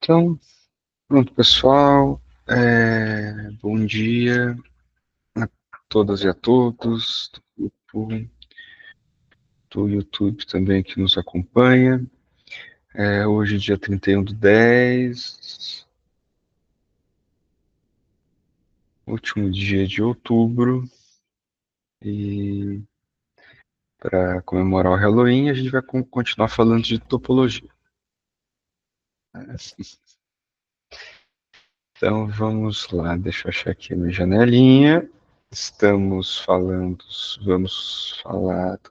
Então, pronto, pessoal. Bom dia a todas e a todos do grupo, do YouTube também que nos acompanha. Hoje, dia 31/10, último dia de outubro, e para comemorar o Halloween, a gente vai continuar falando de topologia. Então, vamos lá, deixa eu achar aqui a minha janelinha. Vamos falar,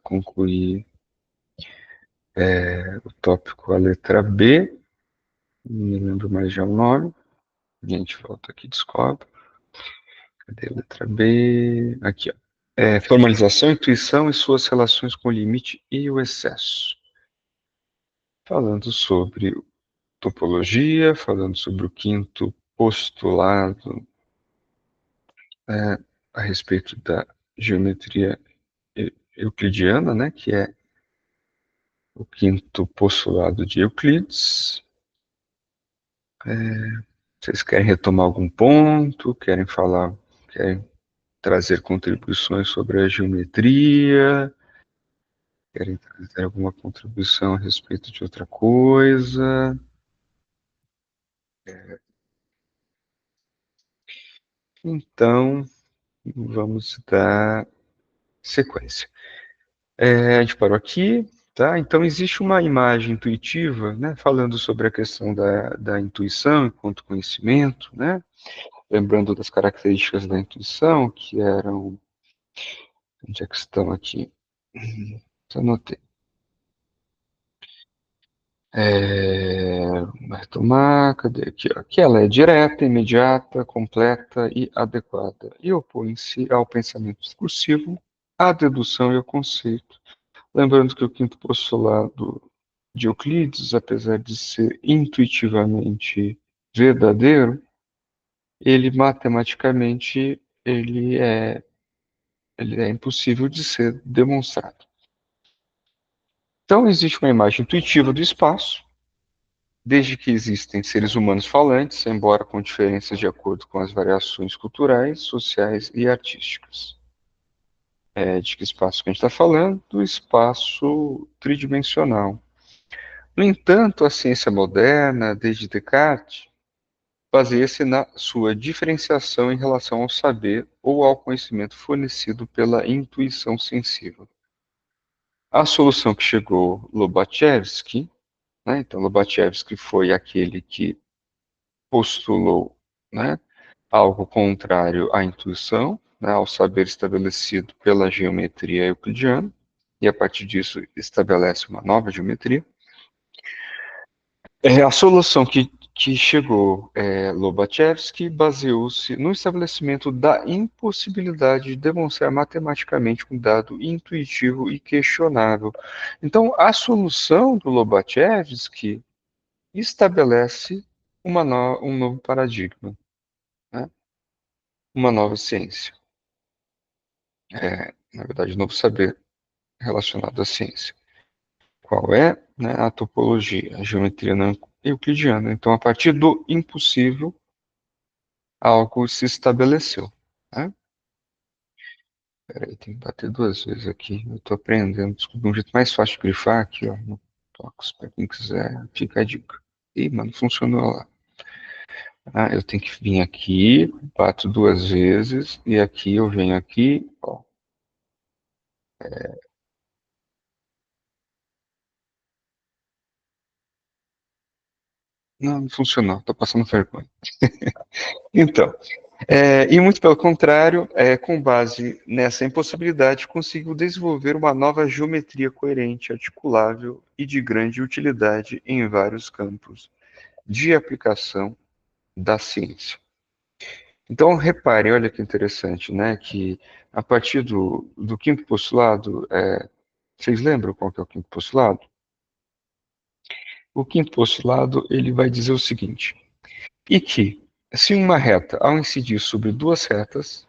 concluir o tópico, a letra B, não me lembro mais já o nome, a gente volta aqui e descobre. Cadê a letra B? Aqui, ó. Formalização, intuição e suas relações com o limite e o excesso. Falando sobre topologia, falando sobre o quinto postulado a respeito da geometria euclidiana, né, que é o quinto postulado de Euclides. Vocês querem retomar algum ponto? Querem trazer contribuições sobre a geometria? Querem trazer alguma contribuição a respeito de outra coisa? Então, vamos dar sequência. A gente parou aqui, tá? Então, existe uma imagem intuitiva, né, falando sobre a questão da intuição enquanto conhecimento, né? Lembrando das características da intuição, que eram. Onde é que estão aqui? Anotei. Retomar, cadê aqui? Ó, que ela é direta, imediata, completa e adequada, e opõe-se ao pensamento discursivo, à dedução e ao conceito. Lembrando que o quinto postulado de Euclides, apesar de ser intuitivamente verdadeiro, ele matematicamente ele é impossível de ser demonstrado. Então existe uma imagem intuitiva do espaço, desde que existem seres humanos falantes, embora com diferenças de acordo com as variações culturais, sociais e artísticas. De que espaço que a gente está falando? Do espaço tridimensional. No entanto, a ciência moderna, desde Descartes, baseia-se na sua diferenciação em relação ao saber ou ao conhecimento fornecido pela intuição sensível. A solução que chegou Lobachevsky, né? Então Lobachevsky foi aquele que postulou, né, algo contrário à intuição, né, ao saber estabelecido pela geometria euclidiana, e a partir disso estabelece uma nova geometria. A solução que chegou Lobachevsky baseou-se no estabelecimento da impossibilidade de demonstrar matematicamente um dado intuitivo e questionável. Então, a solução do Lobachevsky estabelece um novo paradigma, né? Uma nova ciência. Na verdade, um novo saber relacionado à ciência. Qual é? Né, a topologia, a geometria não euclidiana. Então, a partir do impossível, algo se estabeleceu. Né? Peraí, tem que bater duas vezes aqui. Eu estou aprendendo. Desculpa, um jeito mais fácil de grifar aqui, ó, no Tox, para quem quiser, fica a dica. Ih, mano, funcionou lá. Eu tenho que vir aqui, bato duas vezes, e aqui eu venho aqui, ó. Não, não funcionou, estou passando vergonha. Então, e muito pelo contrário, com base nessa impossibilidade, conseguiu desenvolver uma nova geometria coerente, articulável e de grande utilidade em vários campos de aplicação da ciência. Então, reparem, olha que interessante, né, que a partir do quinto postulado, vocês lembram qual que é o quinto postulado? O quinto postulado, ele vai dizer o seguinte, e que, se uma reta, ao incidir sobre duas retas,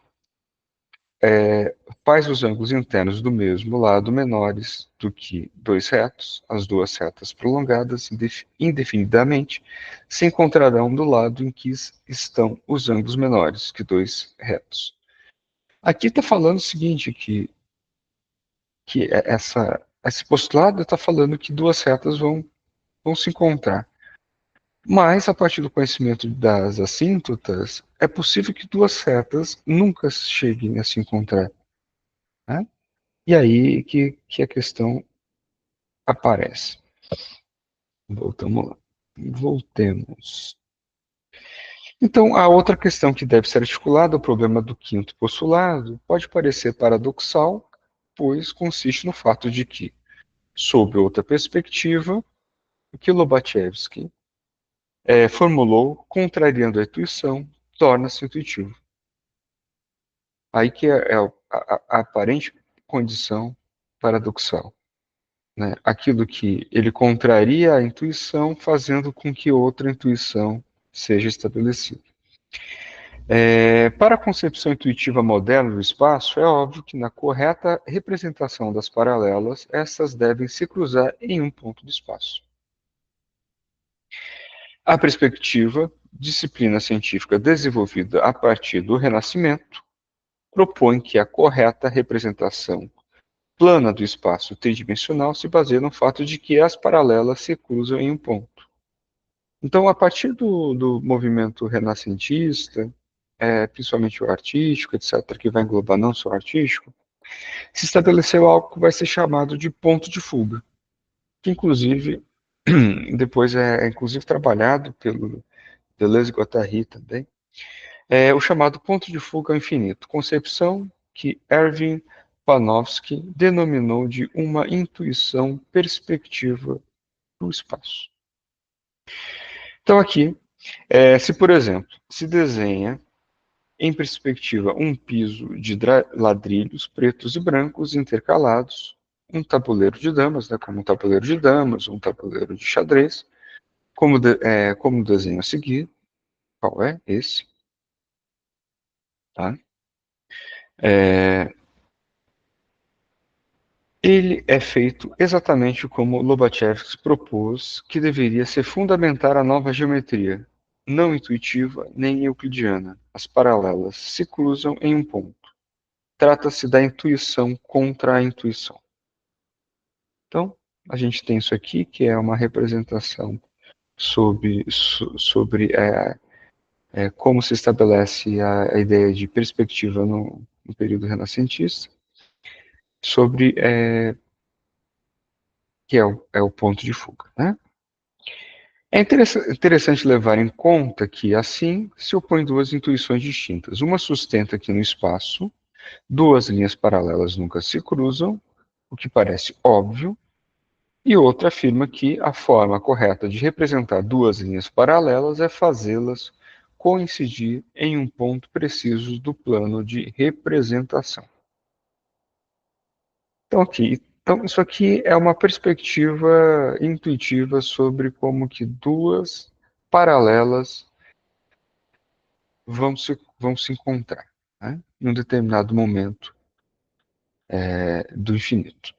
faz os ângulos internos do mesmo lado menores do que dois retos, as duas retas prolongadas indefinidamente se encontrarão do lado em que estão os ângulos menores que dois retos. Aqui está falando o seguinte, esse postulado está falando que duas retas vão se encontrar. Mas, a partir do conhecimento das assíntotas, é possível que duas retas nunca cheguem a se encontrar. Né? E aí que a questão aparece. Voltamos lá. Voltemos. Então, a outra questão que deve ser articulada, o problema do quinto postulado, pode parecer paradoxal, pois consiste no fato de que, sob outra perspectiva, o que Lobachevsky formulou, contrariando a intuição, torna-se intuitivo. Aí que é a aparente condição paradoxal. Né? Aquilo que ele contraria a intuição, fazendo com que outra intuição seja estabelecida. Para a concepção intuitiva moderna do espaço, é óbvio que na correta representação das paralelas, essas devem se cruzar em um ponto do espaço. A perspectiva, disciplina científica desenvolvida a partir do Renascimento, propõe que a correta representação plana do espaço tridimensional se baseia no fato de que as paralelas se cruzam em um ponto. Então, a partir do movimento renascentista, principalmente o artístico, etc., que vai englobar não só o artístico, se estabeleceu algo que vai ser chamado de ponto de fuga, que inclusive depois é inclusive trabalhado pelo Deleuze e Guattari também, o chamado ponto de fuga ao infinito, concepção que Erwin Panofsky denominou de uma intuição perspectiva do espaço. Então aqui, se por exemplo, se desenha em perspectiva um piso de ladrilhos pretos e brancos intercalados, um tabuleiro de damas, né, como um tabuleiro de damas, um tabuleiro de xadrez, como o desenho a seguir, qual é esse? Tá? Ele é feito exatamente como Lobachevsky propôs que deveria ser fundamentar a nova geometria, não intuitiva nem euclidiana. As paralelas se cruzam em um ponto. Trata-se da intuição contra a intuição. Então, a gente tem isso aqui, que é uma representação sobre como se estabelece a ideia de perspectiva no período renascentista, sobre que é o ponto de fuga. Né? É interessante levar em conta que, assim, se opõem duas intuições distintas. Uma sustenta que no espaço, duas linhas paralelas nunca se cruzam, o que parece óbvio, e outra afirma que a forma correta de representar duas linhas paralelas é fazê-las coincidir em um ponto preciso do plano de representação. Então, isso aqui é uma perspectiva intuitiva sobre como que duas paralelas vão se encontrar, né, em um determinado momento do infinito.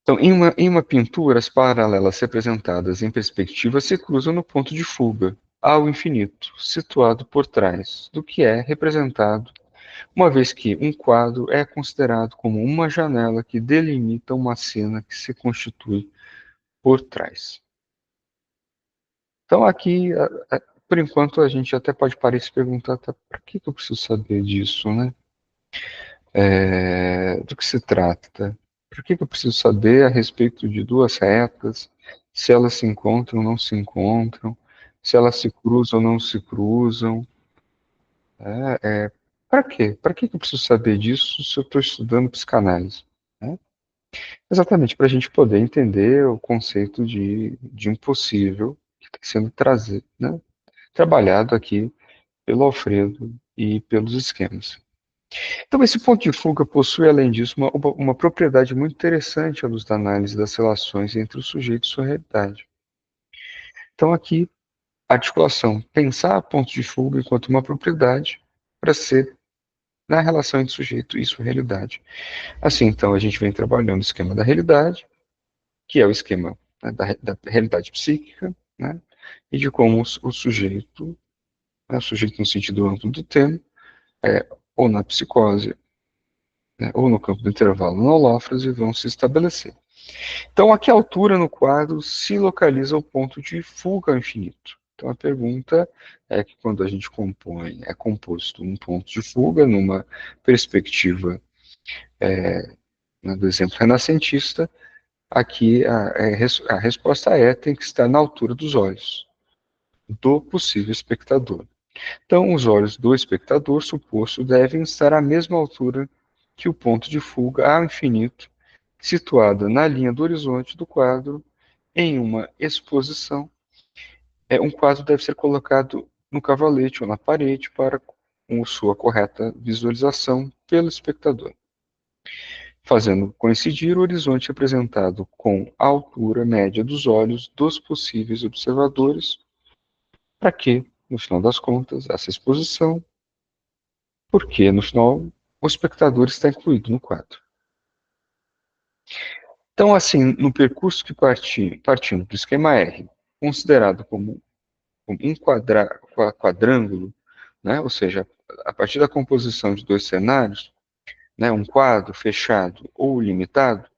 Então, em uma pintura, as paralelas representadas em perspectiva se cruzam no ponto de fuga, ao infinito, situado por trás do que é representado, uma vez que um quadro é considerado como uma janela que delimita uma cena que se constitui por trás. Então, aqui, por enquanto, a gente até pode parar e se perguntar, tá, para que eu preciso saber disso, né? Do que se trata? Tá? Por que eu preciso saber a respeito de duas retas, se elas se encontram ou não se encontram, se elas se cruzam ou não se cruzam? Para quê? Para que eu preciso saber disso se eu estou estudando psicanálise? Né? Exatamente, para a gente poder entender o conceito de impossível que está sendo trazido, né? Trabalhado aqui pelo Alfredo e pelos esquemas. Então, esse ponto de fuga possui, além disso, uma propriedade muito interessante à luz da análise das relações entre o sujeito e sua realidade. Então, aqui, a articulação, pensar ponto de fuga enquanto uma propriedade, para ser na relação entre sujeito e sua realidade. Assim, então, a gente vem trabalhando o esquema da realidade, que é o esquema, né, da realidade psíquica, né, e de como o sujeito, né, o sujeito no sentido amplo do termo, ou na psicose, né, ou no campo do intervalo na holófrase, vão se estabelecer. Então, a que altura no quadro se localiza o ponto de fuga ao infinito? Então, a pergunta é que quando a gente compõe, é composto um ponto de fuga numa perspectiva, né, do exemplo renascentista, aqui a resposta tem que estar na altura dos olhos do possível espectador. Então, os olhos do espectador suposto devem estar à mesma altura que o ponto de fuga ao infinito, situada na linha do horizonte do quadro, em uma exposição. Um quadro deve ser colocado no cavalete ou na parede para com sua correta visualização pelo espectador, fazendo coincidir o horizonte apresentado com a altura média dos olhos dos possíveis observadores, para que, no final das contas, essa exposição, porque no final o espectador está incluído no quadro. Então, assim, no percurso que partindo do esquema R, considerado como um quadrângulo, né, ou seja, a partir da composição de dois cenários, né, um quadro fechado ou limitado,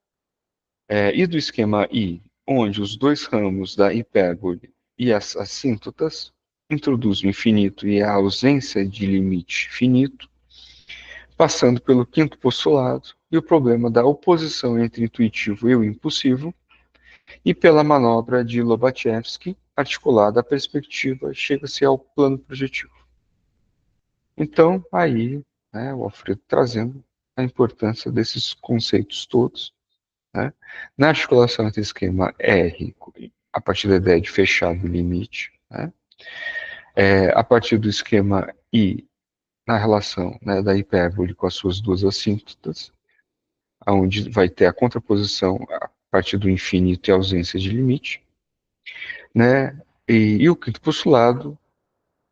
e do esquema I, onde os dois ramos da hipérbole e as assíntotas introduzem o infinito e a ausência de limite finito, passando pelo quinto postulado e o problema da oposição entre intuitivo e o impulsivo, e pela manobra de Lobachevsky, articulada à perspectiva, chega-se ao plano projetivo. Então, aí, né, o Alfredo trazendo a importância desses conceitos todos, né, na articulação entre esquema R, a partir da ideia de fechado limite, né, a partir do esquema I, na relação, né, da hipérbole com as suas duas assíntotas, onde vai ter a contraposição a partir do infinito e ausência de limite, né, e o quinto postulado,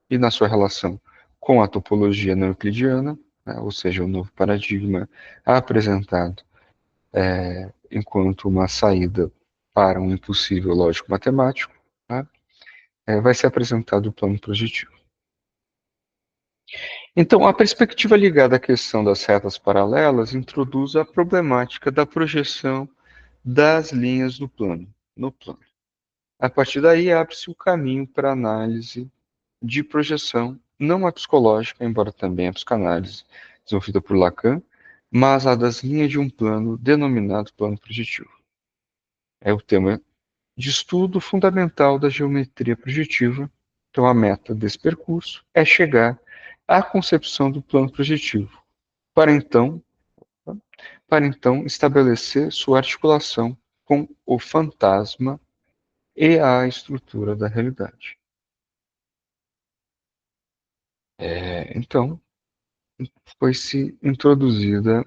e na sua relação com a topologia não euclidiana, né, ou seja, o novo paradigma apresentado enquanto uma saída para um impossível lógico-matemático, né, vai ser apresentado o plano projetivo. Então, a perspectiva ligada à questão das retas paralelas introduz a problemática da projeção das linhas do plano, no plano. A partir daí, abre-se o caminho para a análise de projeção, não a psicológica, embora também a psicanálise desenvolvida por Lacan, mas a das linhas de um plano denominado plano projetivo. É o tema de estudo fundamental da geometria projetiva. Então, a meta desse percurso é chegar à concepção do plano projetivo, para então, estabelecer sua articulação com o fantasma e a estrutura da realidade. Então, foi-se introduzida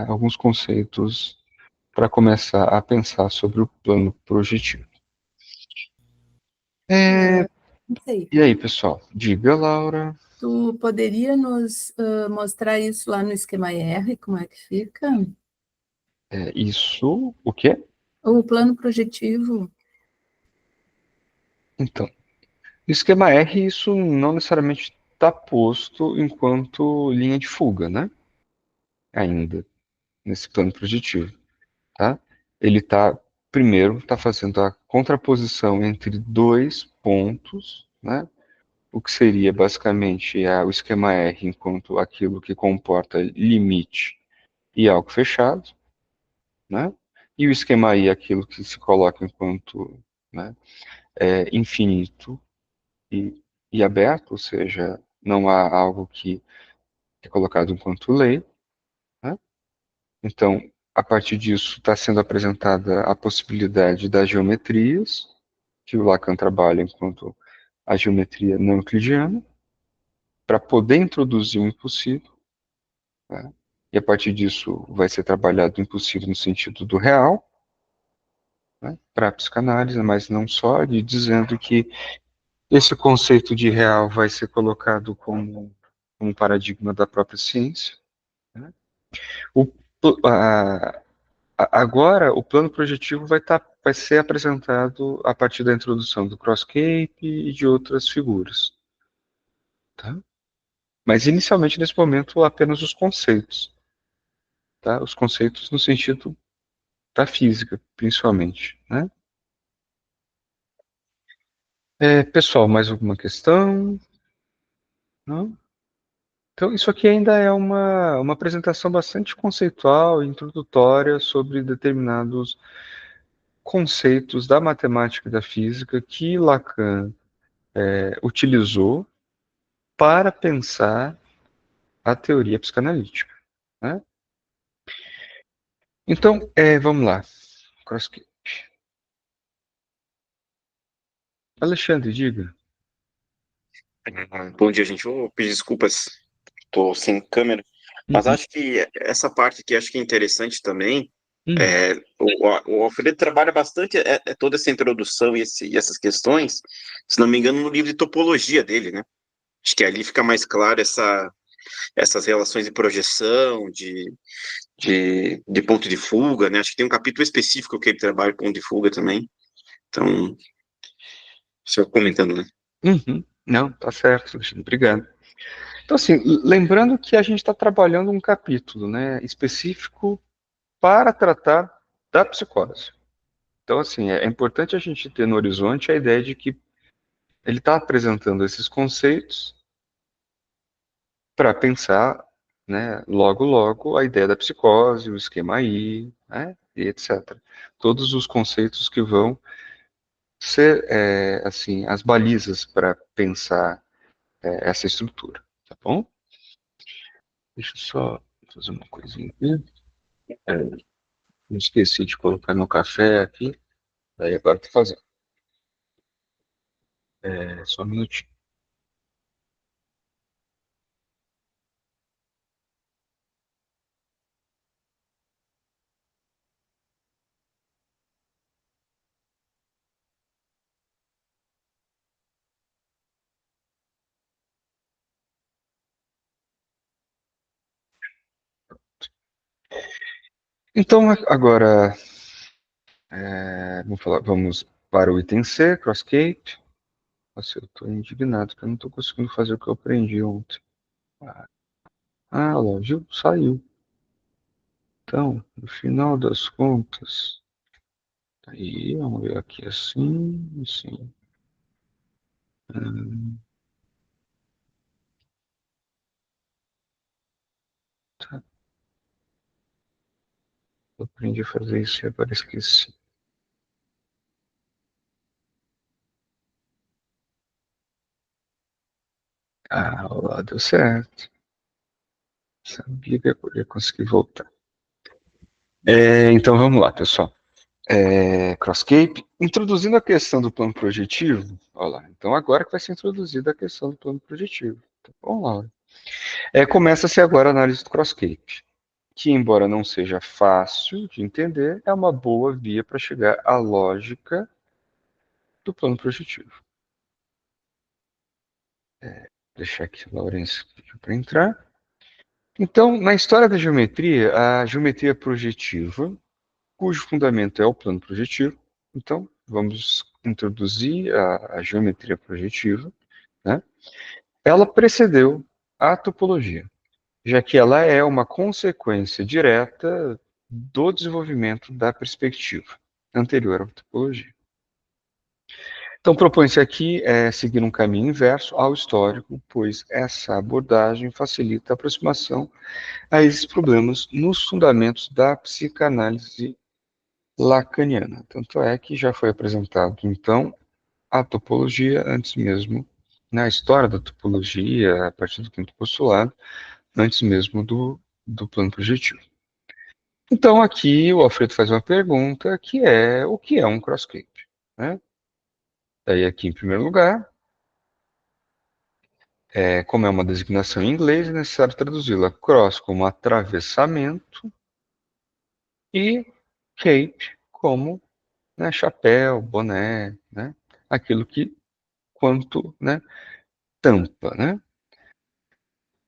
alguns conceitos para começar a pensar sobre o plano projetivo. Não sei. E aí, pessoal? Diga, Laura. Tu poderia nos mostrar isso lá no esquema R, como é que fica? Isso, o quê? O plano projetivo. Então, no esquema R, isso não necessariamente está posto enquanto linha de fuga, né? Ainda, nesse plano projetivo, tá? Ele primeiro, está fazendo a contraposição entre dois pontos, né? O que seria basicamente o esquema R enquanto aquilo que comporta limite e algo fechado, né? E o esquema I, aquilo que se coloca enquanto, né, infinito e aberto, ou seja, não há algo que é colocado enquanto lei, né? Então, a partir disso, está sendo apresentada a possibilidade das geometrias, que o Lacan trabalha enquanto a geometria não euclidiana, para poder introduzir o impossível, né? E a partir disso vai ser trabalhado o impossível no sentido do real, né, para a psicanálise, mas não só, dizendo que esse conceito de real vai ser colocado como como paradigma da própria ciência. Né? O, a, Agora, o plano projetivo vai ser apresentado a partir da introdução do Crosscape e de outras figuras. Tá? Mas, inicialmente, nesse momento, apenas os conceitos. Tá? Os conceitos no sentido da física, principalmente. Né? Pessoal, mais alguma questão? Não? Então, isso aqui ainda é uma apresentação bastante conceitual e introdutória sobre determinados conceitos da matemática e da física que Lacan utilizou para pensar a teoria psicanalítica. Né? Então, vamos lá. Crosscut. Alexandre, diga. Bom dia, gente. Vou pedir desculpas, estou sem câmera, mas Uhum, acho que essa parte aqui acho que é interessante também. uhum, O Alfredo trabalha bastante toda essa introdução e essas questões, se não me engano, no livro de topologia dele, né? Acho que ali fica mais claro essas relações de projeção, de ponto de fuga, né? Acho que tem um capítulo específico que ele trabalha com ponto de fuga também. Então, só comentando, né? uhum. Não, tá certo, Alexandre, obrigado. Então, assim, lembrando que a gente está trabalhando um capítulo, né, específico para tratar da psicose. Então, assim, é importante a gente ter no horizonte a ideia de que ele está apresentando esses conceitos para pensar, né, logo, logo, a ideia da psicose, o esquema I, né, e etc. Todos os conceitos que vão ser, assim, as balizas para pensar essa estrutura, tá bom? Deixa eu só fazer uma coisinha aqui. É, não esqueci de colocar meu café aqui, daí agora tô fazendo. Só um minutinho. Então, agora, vamos para o item C, Crosscape. Nossa, eu estou indignado que eu não estou conseguindo fazer o que eu aprendi ontem. Lá, viu? Saiu. Então, no final das contas, aí, vamos ver aqui assim, assim. Tá. Eu aprendi a fazer isso e agora esqueci. Lá deu certo. Sabia que eu ia conseguir voltar. Então vamos lá, pessoal. Crosscape, introduzindo a questão do plano projetivo. Olha lá, então agora que vai ser introduzida a questão do plano projetivo. Tá bom, Laura? Começa-se agora a análise do Crosscape, que, embora não seja fácil de entender, é uma boa via para chegar à lógica do plano projetivo. Deixar aqui a Laurence para entrar. Então, na história da geometria, a geometria projetiva, cujo fundamento é o plano projetivo. Então, vamos introduzir a geometria projetiva, né? Ela precedeu a topologia, já que ela é uma consequência direta do desenvolvimento da perspectiva anterior à topologia. Então, propõe-se aqui seguir um caminho inverso ao histórico, pois essa abordagem facilita a aproximação a esses problemas nos fundamentos da psicanálise lacaniana. Tanto é que já foi apresentado, então, a topologia antes mesmo, na história da topologia, a partir do quinto postulado, antes mesmo do plano projetivo. Então, aqui o Alfredo faz uma pergunta que é o que é um crosscape? Né? Daí, aqui, em primeiro lugar, como é uma designação em inglês, é necessário traduzi-la cross como atravessamento e cape como, né, chapéu, boné, né, aquilo que quanto, né, tampa, né?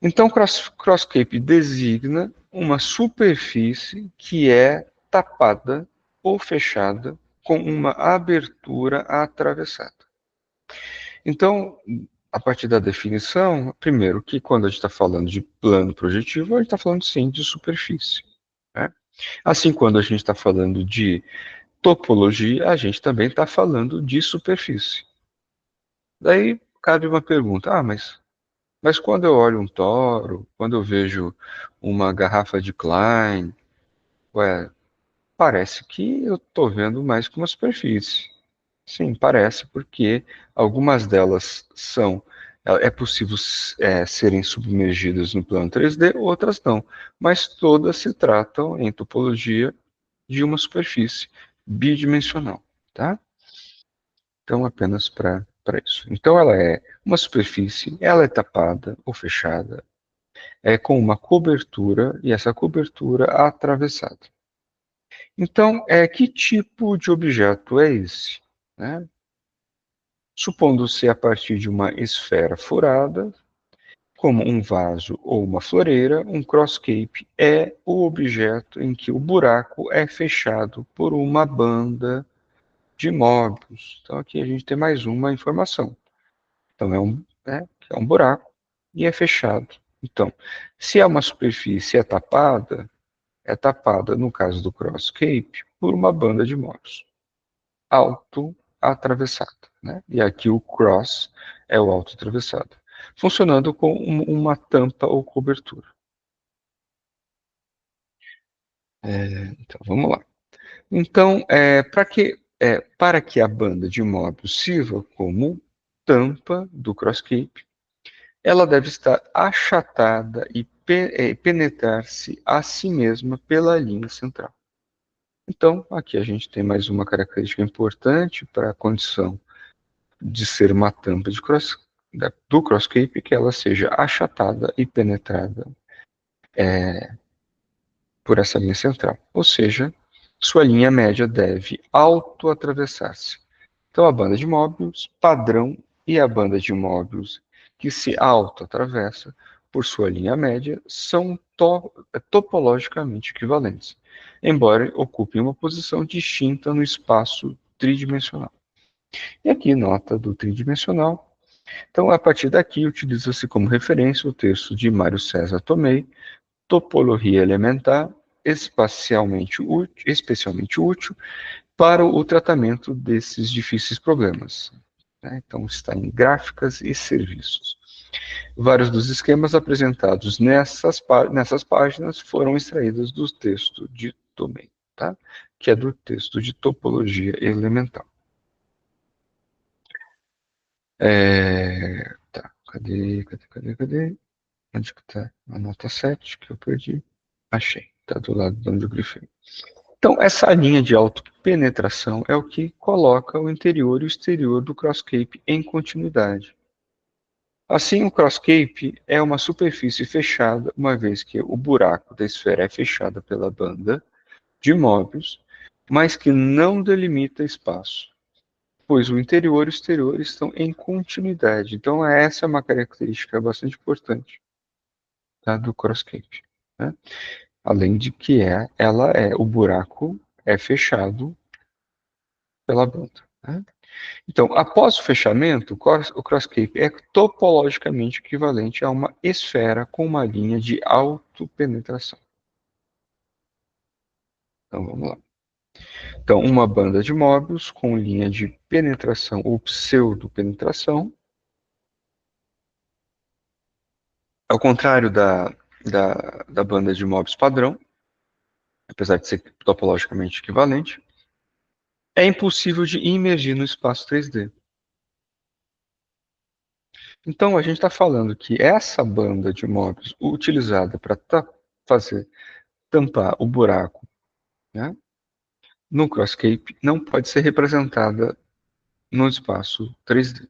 Então, crosscape designa uma superfície que é tapada ou fechada com uma abertura atravessada. Então, a partir da definição, primeiro que quando a gente está falando de plano projetivo, a gente está falando sim de superfície. Né? Assim, quando a gente está falando de topologia, a gente também está falando de superfície. Daí cabe uma pergunta, mas quando eu olho um toro, quando eu vejo uma garrafa de Klein, ué, parece que eu estou vendo mais que uma superfície. Sim, parece, porque algumas delas é possível serem submergidas no plano 3D, outras não. Mas todas se tratam, em topologia, de uma superfície bidimensional, tá? Então, apenas para isso. Então, ela é uma superfície, ela é tapada ou fechada, com uma cobertura, e essa cobertura atravessada. Então, que tipo de objeto é esse? Né? Supondo-se a partir de uma esfera furada, como um vaso ou uma floreira, um crosscape é o objeto em que o buraco é fechado por uma banda de Möbius. Então, aqui a gente tem mais uma informação. Então, é um buraco e é fechado. Então, se é uma superfície é tapada, no caso do crosscape, por uma banda de Möbius auto-atravessada. Né? E aqui o cross é o auto-atravessado, funcionando com uma tampa ou cobertura. Então, vamos lá. Então, para que a banda de Möbius sirva como tampa do crosscape, ela deve estar achatada e penetrar-se a si mesma pela linha central. Então, aqui a gente tem mais uma característica importante para a condição de ser uma tampa do crosscape, que ela seja achatada e penetrada por essa linha central. Ou seja, sua linha média deve auto-atravessar-se. Então, a banda de Möbius padrão e a banda de Möbius que se auto-atravessa por sua linha média são topologicamente equivalentes, embora ocupem uma posição distinta no espaço tridimensional. E aqui, nota do tridimensional. Então, a partir daqui, utiliza-se como referência o texto de Mário César Tomei, Topologia Elementar, especialmente útil para o tratamento desses difíceis problemas. Né? Então, está em Gráficas e Serviços. Vários dos esquemas apresentados nessas páginas foram extraídos do texto de Tomei, tá? Que é do texto de Topologia Elementar. Tá, cadê? Onde que tá a nota 7 que eu perdi? Achei, tá do lado de onde eu grifei. Então, essa linha de autopenetração é o que coloca o interior e o exterior do crosscape em continuidade. Assim, o crosscape é uma superfície fechada, uma vez que o buraco da esfera é fechado pela banda de Möbius, mas que não delimita espaço, pois o interior e o exterior estão em continuidade. Então, essa é uma característica bastante importante, tá, do crosscape. Né? Além de que o buraco é fechado pela banda. Né? Então, após o fechamento, o crosscape é topologicamente equivalente a uma esfera com uma linha de autopenetração. Então, vamos lá. Então, uma banda de Möbius com linha de penetração ou pseudopenetração. Ao contrário da banda de Möbius padrão, apesar de ser topologicamente equivalente, é impossível de imergir no espaço 3D. Então, a gente está falando que essa banda de Möbius utilizada para tampar o buraco, né, no crosscape, não pode ser representada no espaço 3D.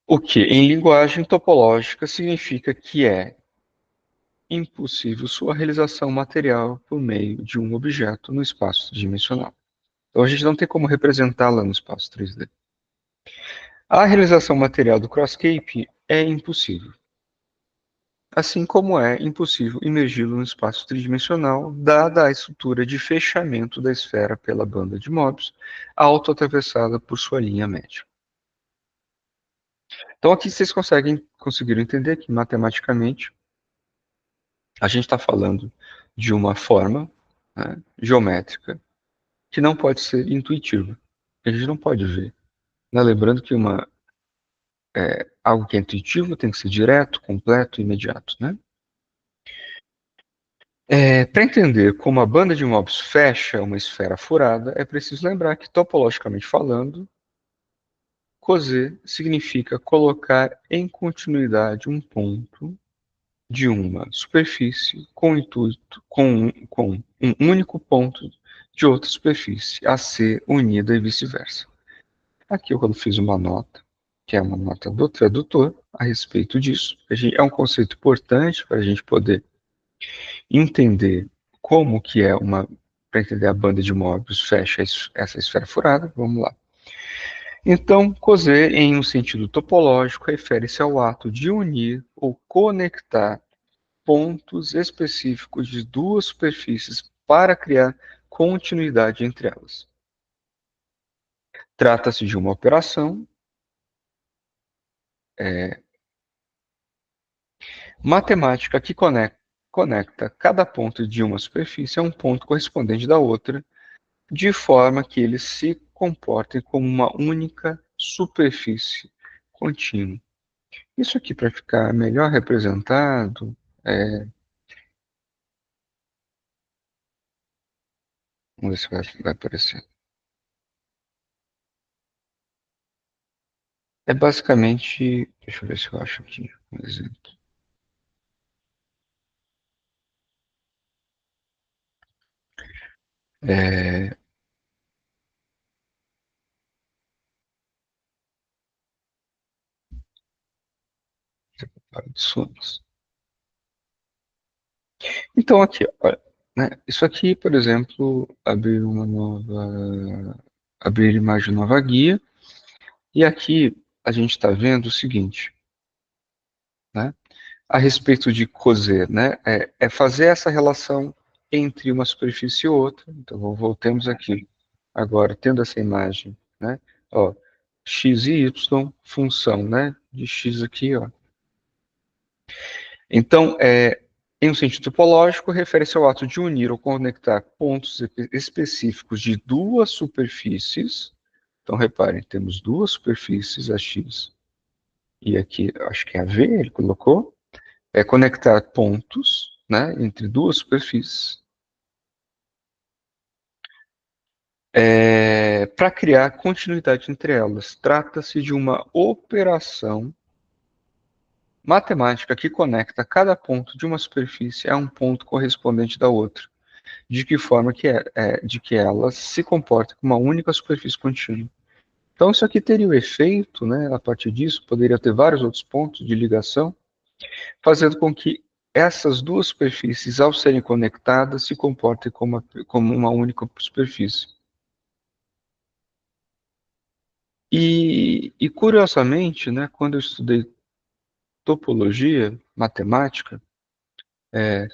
O que, em linguagem topológica, significa que é impossível sua realização material por meio de um objeto no espaço dimensional. Então, a gente não tem como representá-la no espaço 3D. A realização material do crosscape é impossível. assim como é impossível imergi-lo no espaço tridimensional, dada a estrutura de fechamento da esfera pela banda de Möbius, autoatravessada por sua linha média. Então aqui vocês conseguiram entender que matematicamente a gente está falando de uma forma, né, geométrica que não pode ser intuitiva. A gente não pode ver. Né? Lembrando que algo que é intuitivo tem que ser direto, completo e imediato. Né? Para entender como a banda de Möbius fecha uma esfera furada, é preciso lembrar que, topologicamente falando, coser significa colocar em continuidade um ponto de uma superfície com um único ponto de outra superfície a ser unida e vice-versa. Aqui eu fiz uma nota, que é uma nota do tradutor, a respeito disso. É um conceito importante para a gente poder entender como que para entender a banda de Möbius fecha essa esfera furada. Vamos lá. Então, coser, em um sentido topológico, refere-se ao ato de unir ou conectar pontos específicos de duas superfícies para criar continuidade entre elas. Trata-se de uma operação matemática que conecta cada ponto de uma superfície a um ponto correspondente da outra, de forma que eles se comportem como uma única superfície contínua. Isso aqui, para ficar melhor representado, vamos ver se vai aparecer. É basicamente, deixa eu ver se eu acho aqui um exemplo. É, então aqui, olha, né, isso aqui, por exemplo, abrir imagem nova guia, e aqui a gente está vendo o seguinte, né, a respeito de coser, né, é fazer essa relação entre uma superfície e outra. Então voltemos aqui, agora tendo essa imagem, né, ó, x e y, função, né, de x aqui, ó. Então, em um sentido topológico, refere-se ao ato de unir ou conectar pontos específicos de duas superfícies. Então, reparem, temos duas superfícies, a X e aqui, acho que é a V, ele colocou. É conectar pontos, né, entre duas superfícies para criar continuidade entre elas. Trata-se de uma operação matemática que conecta cada ponto de uma superfície a um ponto correspondente da outra, de que forma de que ela se comporta como uma única superfície contínua. Então, isso aqui teria o efeito, né, a partir disso, poderia ter vários outros pontos de ligação, fazendo com que essas duas superfícies, ao serem conectadas, se comportem como uma única superfície. E curiosamente, né, quando eu estudei topologia matemática, é,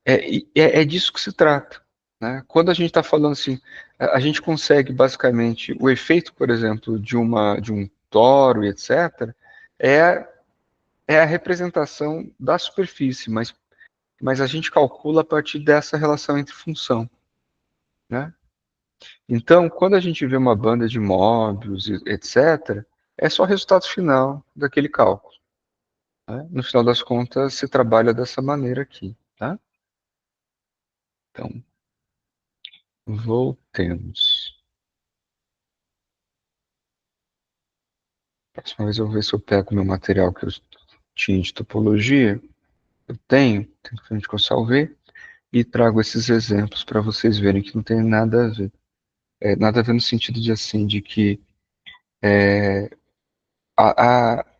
é disso que se trata. Né? Quando a gente está falando assim, a gente consegue basicamente o efeito, por exemplo, de um toro, etc., é, é a representação da superfície, mas a gente calcula a partir dessa relação entre função. Né? Então, quando a gente vê uma banda de Möbius, etc., é só o resultado final daquele cálculo. Né? No final das contas, se trabalha dessa maneira aqui. Tá? Então, voltemos. Próxima vez eu vou ver se eu pego meu material que eu tinha de topologia. Eu tenho que eu salvei, e trago esses exemplos para vocês verem que não tem nada a ver. Nada a ver no sentido de assim, de que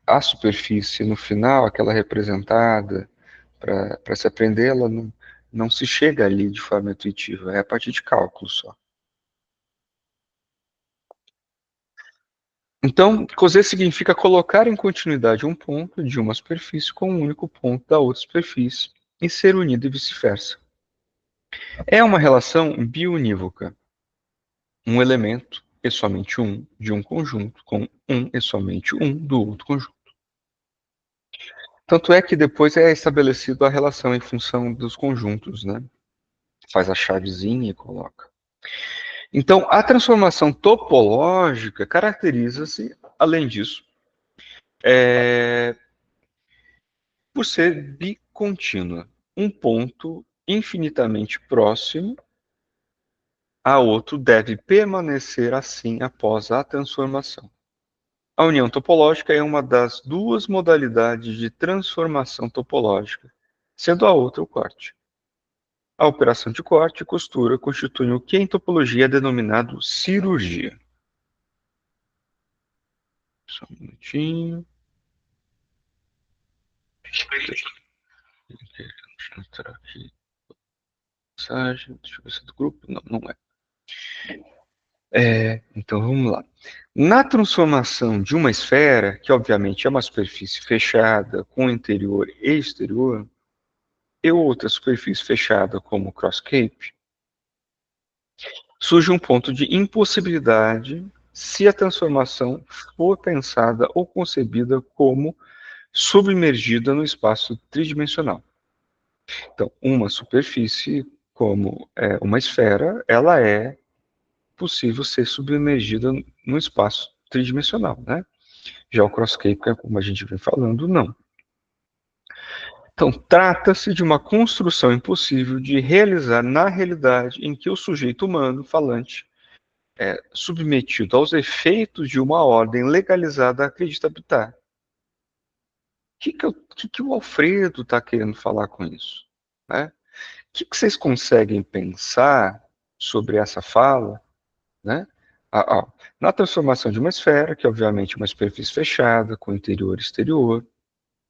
a superfície no final, aquela representada, para se aprender, ela não se chega ali de forma intuitiva, é a partir de cálculo só. Então, coser significa colocar em continuidade um ponto de uma superfície com um único ponto da outra superfície e ser unido e vice-versa. É uma relação biunívoca. Um elemento é somente um de um conjunto, com um é somente um do outro conjunto. Tanto é que depois é estabelecido a relação em função dos conjuntos, né? Faz a chavezinha e coloca. Então, a transformação topológica caracteriza-se, além disso, por ser bicontínua. Um ponto infinitamente próximo a outro deve permanecer assim após a transformação. A união topológica é uma das duas modalidades de transformação topológica, sendo a outra o corte. A operação de corte e costura constituem o que em topologia é denominado cirurgia. Só um minutinho. Deixa eu entrar aqui. Mensagem, deixa eu ver se é do grupo. Não, não é. Então vamos lá. Na transformação de uma esfera, que obviamente é uma superfície fechada com interior e exterior, e outra superfície fechada como cross-cape, surge um ponto de impossibilidade se a transformação for pensada ou concebida como submergida no espaço tridimensional. Então, uma superfície como uma esfera, ela é possível ser submergida no espaço tridimensional, né? Já o cross-cape, como a gente vem falando, não. Então, trata-se de uma construção impossível de realizar na realidade em que o sujeito humano falante é submetido aos efeitos de uma ordem legalizada acredita habitar. Que o Alfredo está querendo falar com isso? Né? Que vocês conseguem pensar sobre essa fala, né? Na transformação de uma esfera, que obviamente é uma superfície fechada, com interior e exterior,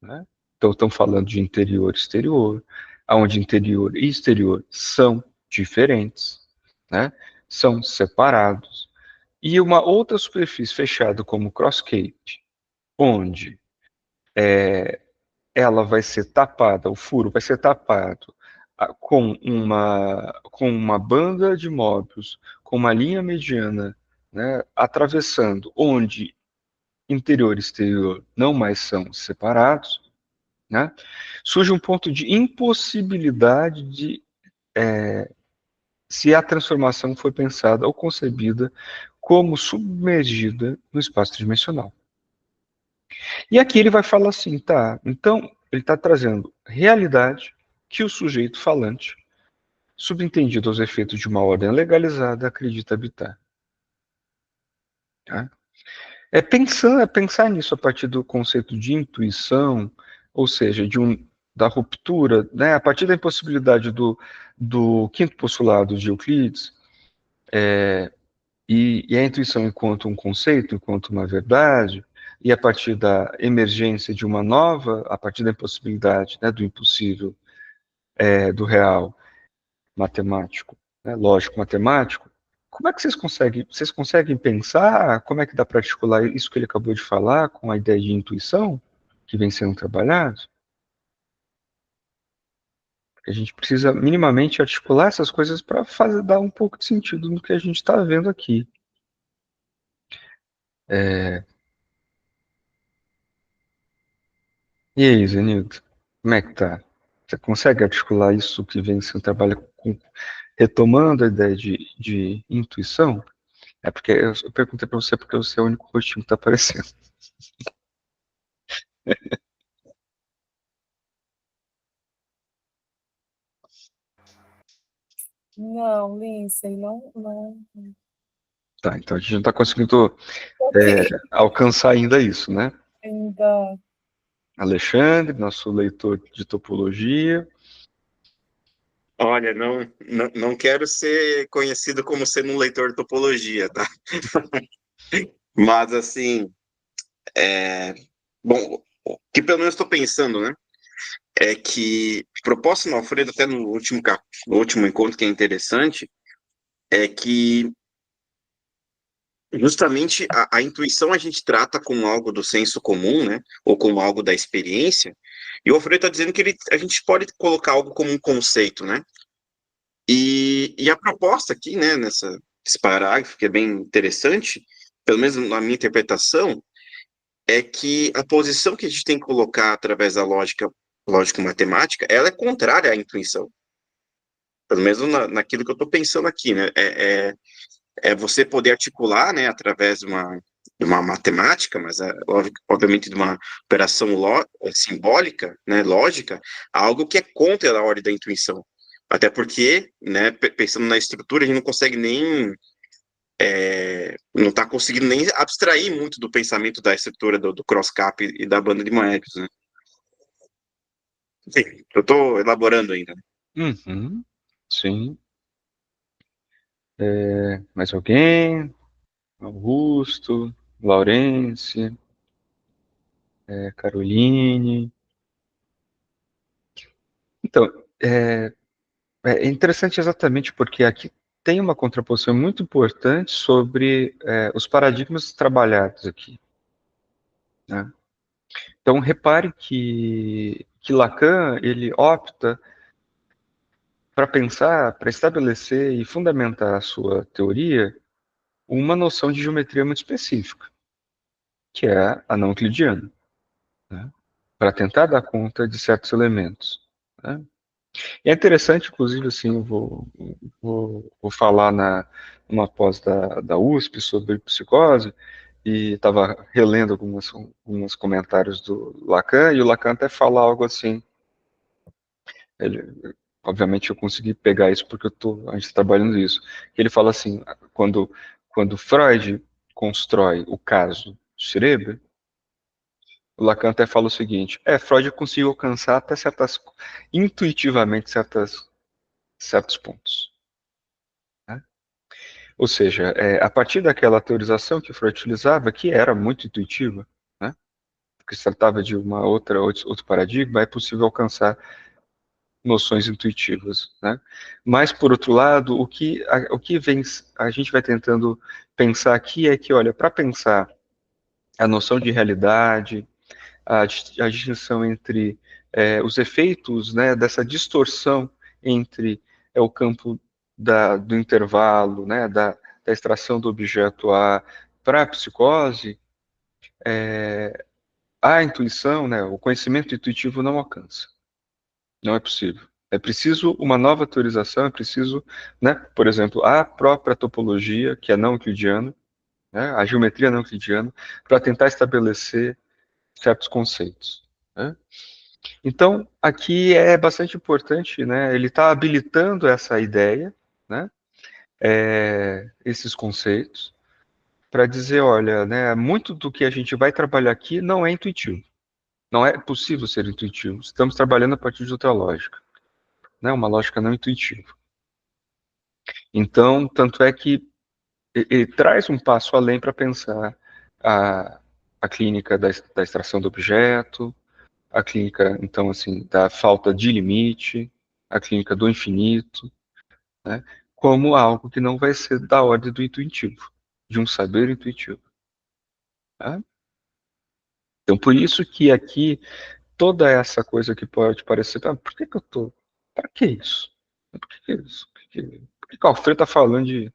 né? Então, estamos falando de interior e exterior, onde interior e exterior são diferentes, né? São separados. E uma outra superfície fechada como cross-cape, onde ela vai ser tapada, o furo vai ser tapado com uma banda de Möbius, com uma linha mediana, né, atravessando, onde interior e exterior não mais são separados, né, surge um ponto de impossibilidade de se a transformação foi pensada ou concebida como submergida no espaço tridimensional. E aqui ele vai falar assim, tá, então ele está trazendo realidade que o sujeito falante, subentendido aos efeitos de uma ordem legalizada, acredita habitar. Tá? É pensar nisso a partir do conceito de intuição, ou seja, da ruptura, né, a partir da impossibilidade do quinto postulado de Euclides, e a intuição enquanto um conceito, enquanto uma verdade, e a partir da emergência de uma nova, a partir da impossibilidade, né, do impossível, do real matemático, né, lógico matemático, como é que vocês conseguem pensar, como é que dá para articular isso que ele acabou de falar com a ideia de intuição que vem sendo trabalhado? A gente precisa minimamente articular essas coisas para dar um pouco de sentido no que a gente está vendo aqui. E aí, Zenildo, como é que tá? Você consegue articular isso que vem sendo trabalho com, retomando a ideia de intuição? É porque eu perguntei para você porque você é o único rostinho que está aparecendo. Não, Lindsay, não, não. Tá, então a gente não está conseguindo Ok, alcançar ainda isso, né? ainda. Alexandre, nosso leitor de topologia. Olha, não quero ser conhecido como sendo um leitor de topologia, tá? Mas, assim, bom, o que pelo menos estou pensando, né? É que, proposta no Alfredo, até no último encontro, que é interessante, é que Justamente a intuição a gente trata como algo do senso comum, né? Ou como algo da experiência. E o Alfredo está dizendo que a gente pode colocar algo como um conceito, né? E a proposta aqui, né, nesse parágrafo, que é bem interessante, pelo menos na minha interpretação, é que a posição que a gente tem que colocar através da lógico-matemática, ela é contrária à intuição. Pelo menos naquilo que eu estou pensando aqui, né? É você poder articular, né, através de uma matemática, mas obviamente de uma operação simbólica, né, lógica, algo que é contra a ordem da intuição. Até porque, né, pensando na estrutura, a gente não consegue nem, não está conseguindo nem abstrair muito do pensamento da estrutura do Crosscap e da banda de Moebius, né? Sim, eu estou elaborando ainda. Uhum, sim. Mais alguém? Augusto, Laurence, Caroline. Então, é interessante exatamente porque aqui tem uma contraposição muito importante sobre os paradigmas trabalhados aqui, né? Então, repare que Lacan, ele opta para pensar, para estabelecer e fundamentar a sua teoria, uma noção de geometria muito específica, que é a não euclidiana, né? Para tentar dar conta de certos elementos, né? E é interessante, inclusive, assim, eu vou falar numa pós da USP sobre psicose, e estava relendo alguns comentários do Lacan, e o Lacan até fala algo assim, ele, obviamente eu consegui pegar isso porque a gente está trabalhando isso, que ele fala assim, quando Freud constrói o caso Schreber, o Lacan até fala o seguinte, Freud conseguiu alcançar até intuitivamente certos pontos, né? Ou seja, a partir daquela teorização que Freud utilizava, que era muito intuitiva, né, porque se tratava de outro paradigma, é possível alcançar noções intuitivas, né? Mas, por outro lado, o que a gente vai tentando pensar aqui é que, olha, para pensar a noção de realidade, a distinção entre os efeitos, né, dessa distorção entre o campo do intervalo, né, da extração do objeto A para a psicose, a intuição, né, o conhecimento intuitivo não alcança. Não é possível. É preciso uma nova teorização, é preciso, né, por exemplo, a própria topologia, que é não euclidiana, né, a geometria não euclidiana, para tentar estabelecer certos conceitos, né? Então, aqui é bastante importante, né? Ele está habilitando essa ideia, né? Esses conceitos, para dizer, olha, né? Muito do que a gente vai trabalhar aqui não é intuitivo, não é possível ser intuitivo. Estamos trabalhando a partir de outra lógica, né? Uma lógica não intuitiva. Então, tanto é que ele traz um passo além para pensar a, a clínica da extração do objeto, a clínica, então, assim, da falta de limite, a clínica do infinito, né, como algo que não vai ser da ordem do intuitivo, de um saber intuitivo. Tá? Então, por isso que aqui, toda essa coisa que pode parecer, por que que eu tô, para que isso? Por que que isso? Por que o Alfredo está falando de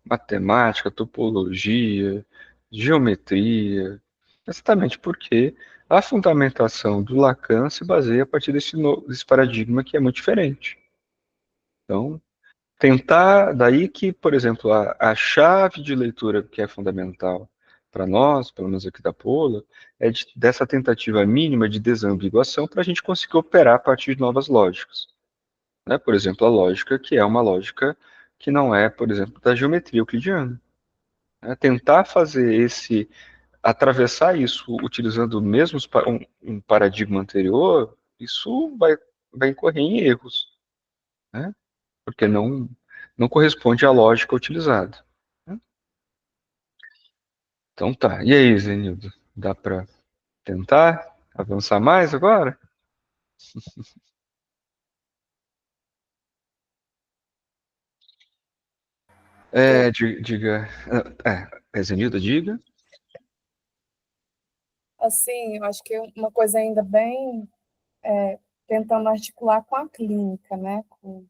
matemática, topologia, geometria? Exatamente porque a fundamentação do Lacan se baseia a partir desse paradigma que é muito diferente. Então, tentar, daí que, por exemplo, a chave de leitura que é fundamental para nós, pelo menos aqui da Pola, é dessa tentativa mínima de desambiguação para a gente conseguir operar a partir de novas lógicas, né? Por exemplo, a lógica que é uma lógica que não é, por exemplo, da geometria euclidiana, né? Tentar fazer atravessar isso utilizando um paradigma anterior, isso vai incorrer em erros, né? Porque não corresponde à lógica utilizada, né? Então tá. E aí, Zenildo? Dá para tentar avançar mais agora? É, Diga. Zenilda, diga. Assim, eu acho que uma coisa ainda bem tentando articular com a clínica, né? Com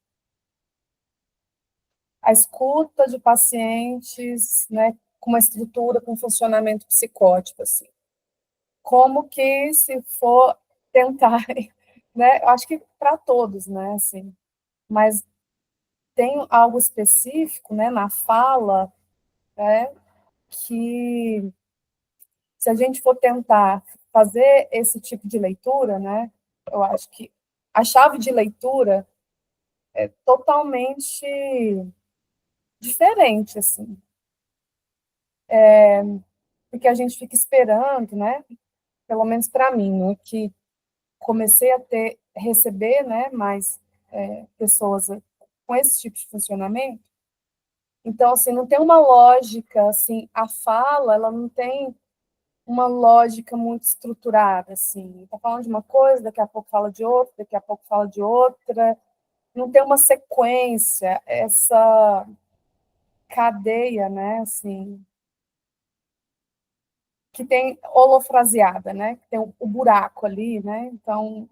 a escuta de pacientes, né? Com uma estrutura, com funcionamento psicótico, assim. Como que se for tentar, né? Eu acho que para todos, né? Assim, mas tem algo específico, né? Na fala, né? Que se a gente for tentar fazer esse tipo de leitura, né? Eu acho que a chave de leitura é totalmente diferente, assim, porque a gente fica esperando, né? Pelo menos para mim, né, que comecei a receber, né, mais pessoas com esse tipo de funcionamento. Então, assim, não tem uma lógica, assim, a fala, ela não tem uma lógica muito estruturada, assim. Está falando de uma coisa, daqui a pouco fala de outra, daqui a pouco fala de outra. Não tem uma sequência, essa cadeia, né, assim, que tem holofraseada, né, que tem o buraco ali, né, então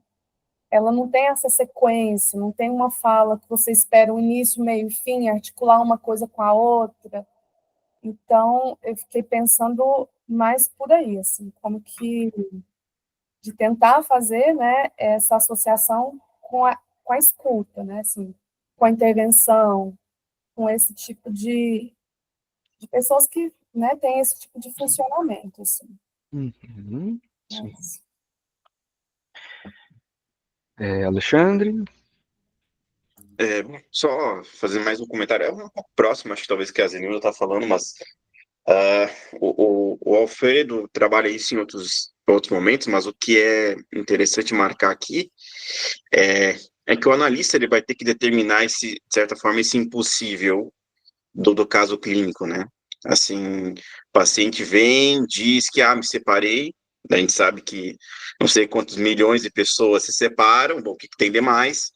ela não tem essa sequência, não tem uma fala que você espera o início, meio e fim, articular uma coisa com a outra. Então, eu fiquei pensando mais por aí, assim, como que de tentar fazer, né, essa associação com a escuta, né, assim, com a intervenção, com esse tipo de pessoas que, né, têm esse tipo de funcionamento, assim. Uhum, sim. Mas, Alexandre? Só fazer mais um comentário, é um pouco próximo, acho que talvez que a Zenilda está falando, mas o Alfredo trabalha isso em outros momentos, mas o que é interessante marcar aqui é, é que o analista ele vai ter que determinar esse, de certa forma, esse impossível do caso clínico, né? Assim, o paciente vem, diz que, me separei, a gente sabe que não sei quantos milhões de pessoas se separam, bom, o que tem demais,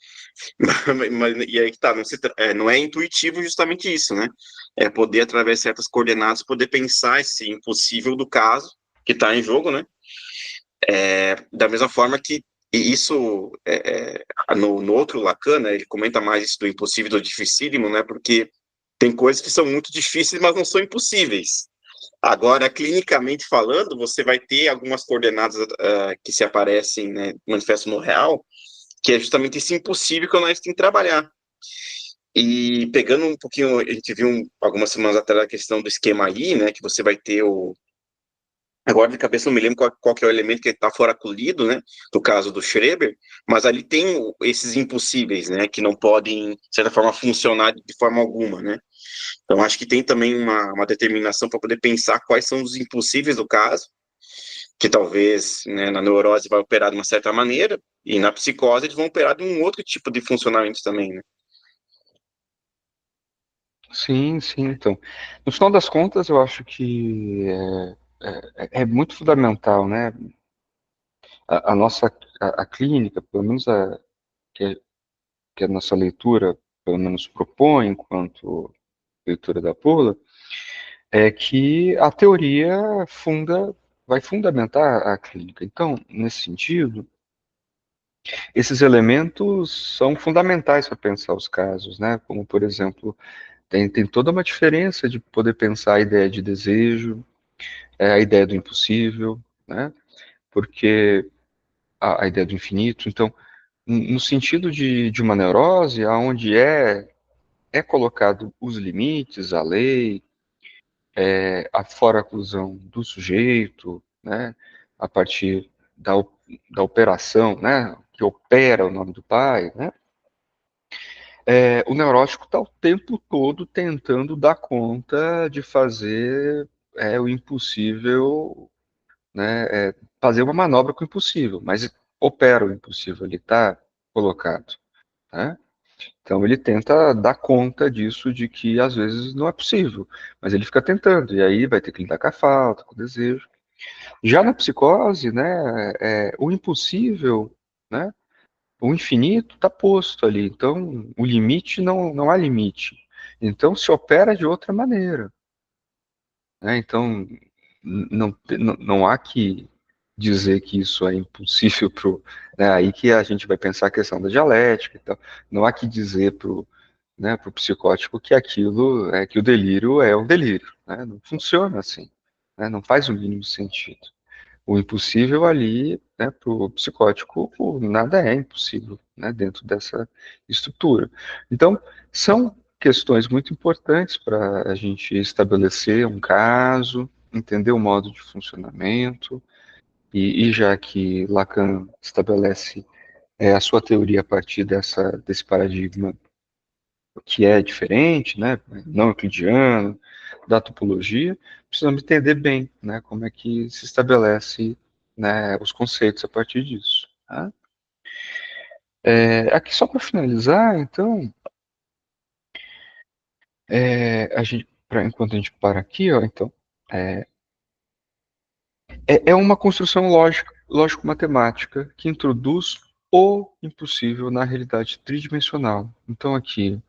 e aí que tá, não é intuitivo justamente isso, né? É poder, através de certas coordenadas, poder pensar esse impossível do caso que está em jogo, né? Da mesma forma que e isso, no outro Lacan, né, ele comenta mais isso do impossível e do dificílimo, né? Porque tem coisas que são muito difíceis, mas não são impossíveis. Agora, clinicamente falando, você vai ter algumas coordenadas que se aparecem, né, manifestam no real, que é justamente esse impossível que nós temos que trabalhar. E pegando um pouquinho, a gente viu algumas semanas atrás a questão do esquema aí, né, que você vai ter agora de cabeça não me lembro qual que é o elemento que está fora colhido, né, do caso do Schreber, mas ali tem esses impossíveis, né, que não podem, de certa forma, funcionar de forma alguma, né. Então, acho que tem também uma determinação para poder pensar quais são os impossíveis do caso, que talvez, né, na neurose vai operar de uma certa maneira, e na psicose eles vão operar de um outro tipo de funcionamento também, né? Sim, sim, então. No final das contas, eu acho que é muito fundamental, né? A nossa a clínica, pelo menos que, que a nossa leitura, pelo menos propõe, enquanto leitura da Paula, é que a teoria vai fundamentar a clínica. Então, nesse sentido, esses elementos são fundamentais para pensar os casos, né? Como, por exemplo, tem toda uma diferença de poder pensar a ideia de desejo, a ideia do impossível, né? Porque a ideia do infinito. Então, no sentido de uma neurose, onde é colocado os limites, a lei, a fora-oclusão do sujeito, né? A partir da operação, né? Que opera o nome do pai, né? O neurótico está o tempo todo tentando dar conta de fazer o impossível, né, fazer uma manobra com o impossível, mas opera o impossível, ele está colocado, né? Então ele tenta dar conta disso, de que às vezes não é possível, mas ele fica tentando, e aí vai ter que lidar com a falta, com o desejo. Já na psicose, né, o impossível, né, o infinito está posto ali, então o limite não há limite. Então se opera de outra maneira. né? Então, não há que dizer que isso é impossível pro, né? Aí que a gente vai pensar a questão da dialética e tal. Não há que dizer pro, né, pro psicótico que aquilo é que o delírio é um delírio, né? Não funciona assim, né? Não faz o mínimo sentido. O impossível ali, né, para o psicótico, nada é impossível, né, dentro dessa estrutura. Então, são questões muito importantes para a gente estabelecer um caso, entender o modo de funcionamento, e já que Lacan estabelece a sua teoria a partir desse paradigma que é diferente, né, não euclidiano, da topologia, precisamos entender bem, né, como é que se estabelece, né, os conceitos a partir disso. Tá? Aqui só para finalizar, então, enquanto a gente para aqui, ó, então, é uma construção lógico-matemática que introduz o impossível na realidade tridimensional. Então, aqui,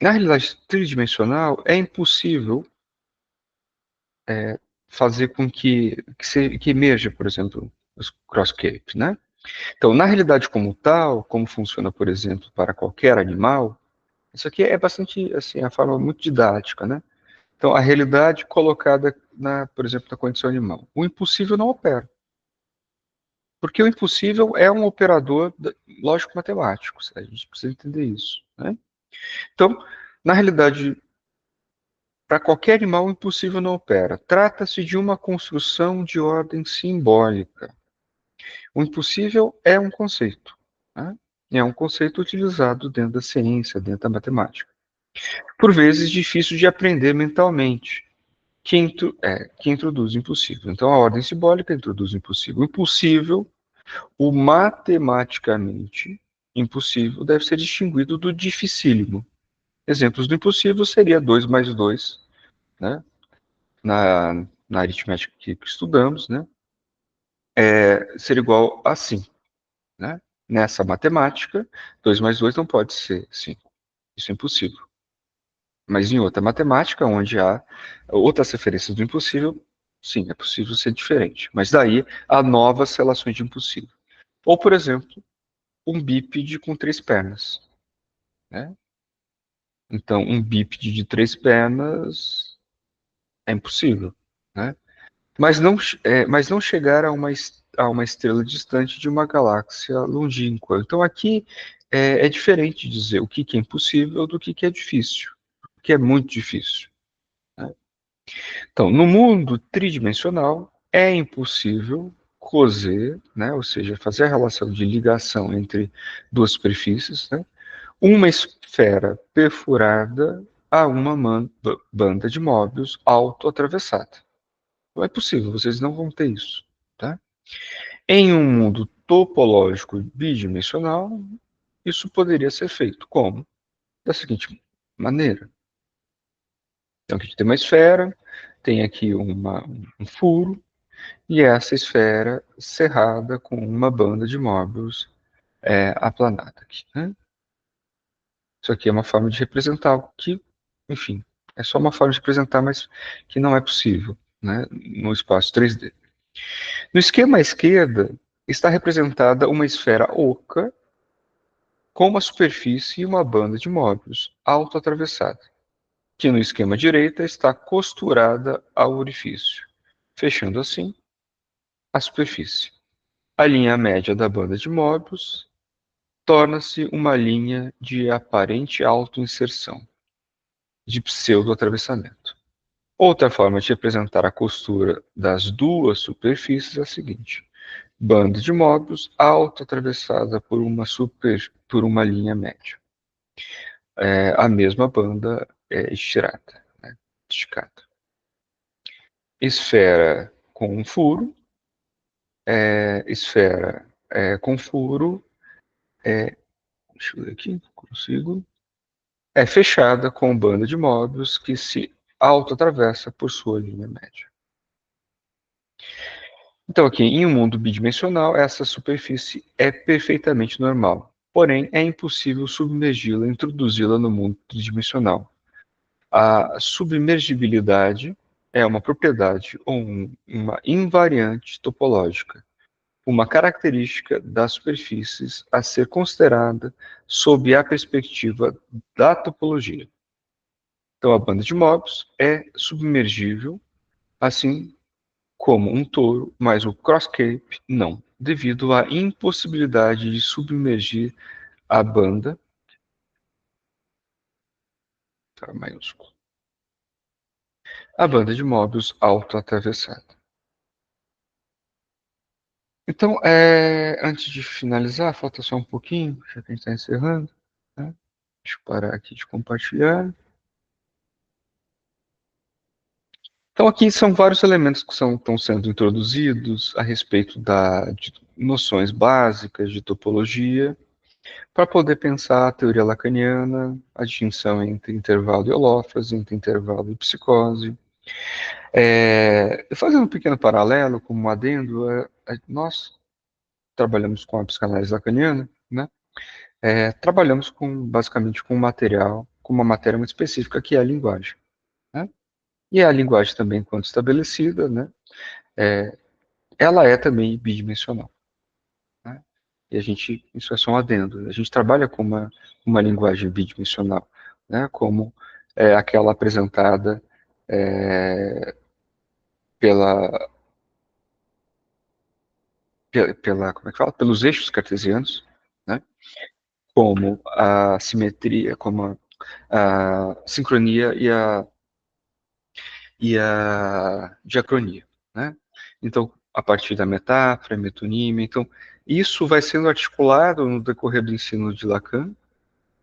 na realidade tridimensional, é impossível fazer com que emerja, por exemplo, os cross-capes, né? Então, na realidade como tal, como funciona, por exemplo, para qualquer animal, isso aqui é bastante, assim, a forma muito didática, né? Então, a realidade colocada, por exemplo, na condição animal. O impossível não opera. Porque o impossível é um operador lógico-matemático. A gente precisa entender isso, né? Então, na realidade, para qualquer animal, o impossível não opera. Trata-se de uma construção de ordem simbólica. O impossível é um conceito, né? É um conceito utilizado dentro da ciência, dentro da matemática. Por vezes difícil de aprender mentalmente, que introduz o impossível. Então a ordem simbólica introduz o impossível. O impossível, o matematicamente impossível, deve ser distinguido do dificílimo. Exemplos do impossível seria 2 mais 2, né? Na aritmética que estudamos, né? Ser igual a 5. Né? Nessa matemática, 2 mais 2 não pode ser 5. Isso é impossível. Mas em outra matemática, onde há outras referências do impossível, sim, é possível ser diferente. Mas daí há novas relações de impossível. Ou, por exemplo, um bípede com 3 pernas. Né? Então, um bípede de 3 pernas é impossível. Né? Mas não chegar a uma estrela distante de uma galáxia longínqua. Então aqui é diferente dizer o que é impossível do que é difícil, o que é muito difícil. Né? Então, no mundo tridimensional, é impossível coser, né, ou seja, fazer a relação de ligação entre duas superfícies, né, uma esfera perfurada a uma banda de Möbius autoatravessada. Não é possível, vocês não vão ter isso. Tá? Em um mundo topológico bidimensional, isso poderia ser feito como? Da seguinte maneira. Então, aqui a gente tem uma esfera, tem aqui um furo, e essa esfera cerrada com uma banda de Möbius aplanada. Aqui, né? Isso aqui é uma forma de representar o que, enfim, é só uma forma de representar, mas que não é possível, né, no espaço 3D. No esquema à esquerda está representada uma esfera oca com uma superfície e uma banda de Möbius autoatravessada, que no esquema à direita está costurada ao orifício, fechando assim a superfície. A linha média da banda de Möbius torna-se uma linha de aparente autoinserção, de pseudo-atravessamento. Outra forma de representar a costura das duas superfícies é a seguinte: banda de Möbius autoatravessada por uma linha média. A mesma banda estirada, né, esticada. Esfera com um furo, esfera com furo, deixa eu ver aqui, consigo. É fechada com banda de Möbius que se autoatravessa por sua linha média. Então, aqui, em um mundo bidimensional, essa superfície é perfeitamente normal. Porém, é impossível submergi-la, introduzi-la no mundo tridimensional. A submergibilidade é uma propriedade ou uma invariante topológica, uma característica das superfícies a ser considerada sob a perspectiva da topologia. Então, a banda de Möbius é submergível, assim como um toro, mas o cross-cape não, devido à impossibilidade de submergir a banda, tá, maiúsculo, a banda de Möbius autoatravessada. Então, antes de finalizar, falta só um pouquinho, já que a gente está encerrando, né? Deixa eu parar aqui de compartilhar. Então, aqui são vários elementos que estão sendo introduzidos a respeito de noções básicas de topologia, para poder pensar a teoria lacaniana, a distinção entre intervalo e holófrase, entre intervalo e psicose. Fazendo um pequeno paralelo, como um adendo, nós trabalhamos com a psicanálise lacaniana, né? Trabalhamos basicamente com um material, com uma matéria muito específica, que é a linguagem, né? E a linguagem também, quando estabelecida, né, ela é também bidimensional, né? E isso é só um adendo, a gente trabalha com uma linguagem bidimensional, né, como aquela apresentada pela, como é que fala? Pelos eixos cartesianos, né, como a simetria, como a sincronia e a diacronia, né? Então, a partir da metáfora, metonímia, então, isso vai sendo articulado no decorrer do ensino de Lacan,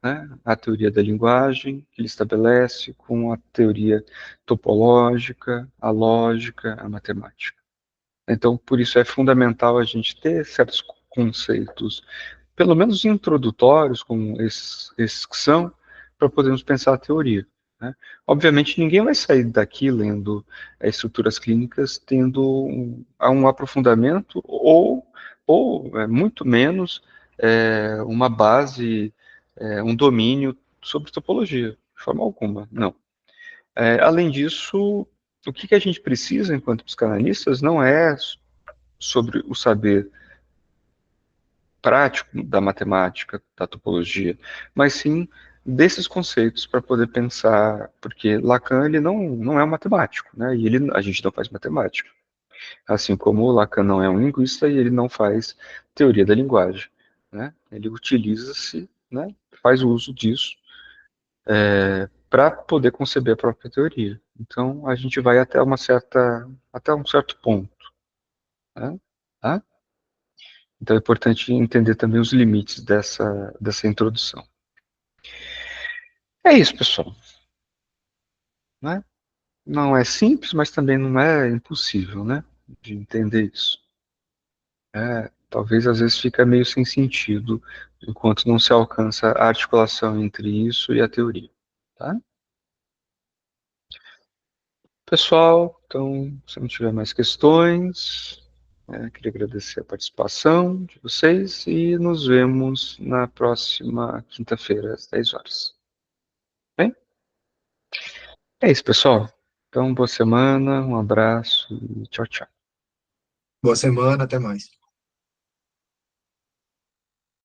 né? A teoria da linguagem, que ele estabelece, com a teoria topológica, a lógica, a matemática. Então, por isso é fundamental a gente ter certos conceitos, pelo menos introdutórios, como esses que são, para podermos pensar a teoria, né? Obviamente, ninguém vai sair daqui lendo estruturas clínicas tendo um aprofundamento ou muito menos uma base, um domínio sobre topologia, de forma alguma, não. Além disso, o que a gente precisa enquanto psicanalistas não é sobre o saber prático da matemática, da topologia, mas sim desses conceitos para poder pensar, porque Lacan ele não é um matemático, né? E a gente não faz matemática, assim como Lacan não é um linguista e ele não faz teoria da linguagem, né? Ele utiliza-se, né? Faz uso disso para poder conceber a própria teoria. Então a gente vai até um certo ponto, né? Tá? Então é importante entender também os limites dessa introdução. É isso, pessoal. Né? Não é simples, mas também não é impossível, né? De entender isso. Talvez às vezes fica meio sem sentido, enquanto não se alcança a articulação entre isso e a teoria. Tá? Pessoal, então, se não tiver mais questões, queria agradecer a participação de vocês e nos vemos na próxima quinta-feira, às 10 horas. Bem? É isso, pessoal. Então, boa semana, um abraço e tchau, tchau. Boa semana, até mais.